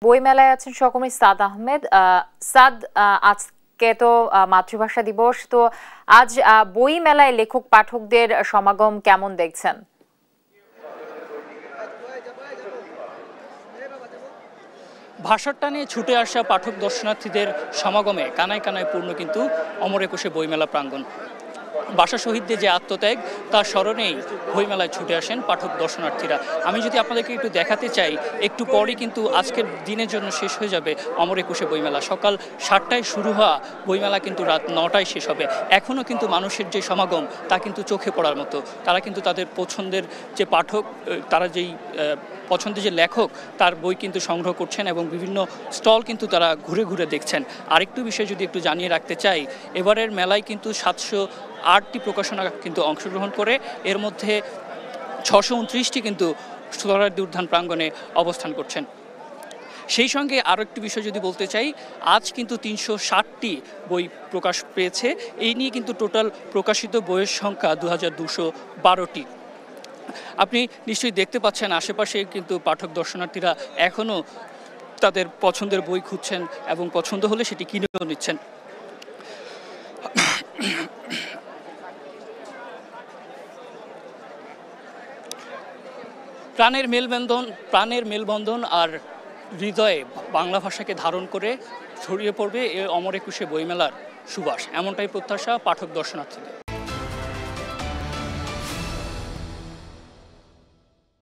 বইমেলায় আছেন সহকর্মী সাদ আহমেদ। সাদ, আজকে তো মাতৃভাষা দিবস, তো আজ বই মেলায় লেখক পাঠকদের সমাগম কেমন দেখছেন? ভাষার টানে ছুটে আসা পাঠক দর্শনার্থীদের সমাগমে কানায় কানায় পূর্ণ কিন্তু অমর একুশে বইমেলা প্রাঙ্গণ। ভাষা শহীদদের যে আত্মত্যাগ তার স্মরণেই বইমেলায় ছুটে আসেন পাঠক দর্শনার্থীরা। আমি যদি আপনাদেরকে একটু দেখাতে চাই, একটু পরই কিন্তু আজকের দিনের জন্য শেষ হয়ে যাবে অমর একুশে বইমেলা। সকাল 7টায় শুরু হওয়া বইমেলা কিন্তু রাত 9টায় শেষ হবে। এখনও কিন্তু মানুষের যে সমাগম তা কিন্তু চোখে পড়ার মতো। তারা কিন্তু তাদের পছন্দের যে পাঠক, তারা যেই পছন্দের যে লেখক তার বই কিন্তু সংগ্রহ করছেন এবং বিভিন্ন স্টল কিন্তু তারা ঘুরে ঘুরে দেখছেন। আরেকটু বিষয় যদি একটু জানিয়ে রাখতে চাই, এবারের মেলায় কিন্তু 708টি প্রকাশনা কিন্তু অংশগ্রহণ করে, এর মধ্যে 629টি কিন্তু সোহরাওয়ার্দী উদ্যান প্রাঙ্গণে অবস্থান করছেন। সেই সঙ্গে আরও একটি বিষয় যদি বলতে চাই, আজ কিন্তু 360টি বই প্রকাশ পেয়েছে। এই নিয়ে কিন্তু টোটাল প্রকাশিত বইয়ের সংখ্যা 2212টি। আপনি নিশ্চয়ই দেখতে পাচ্ছেন আশেপাশে কিন্তু পাঠক দর্শনার্থীরা এখনও তাদের পছন্দের বই খুঁজছেন এবং পছন্দ হলে সেটি কিনেও নিচ্ছেন। প্রাণের মেলবন্ধন আর হৃদয়ে বাংলা ভাষাকে ধারণ করে ছড়িয়ে পড়বে এ অমর একুশে বইমেলার সুবাস, এমনটাই প্রত্যাশা পাঠক দর্শনার্থীদের।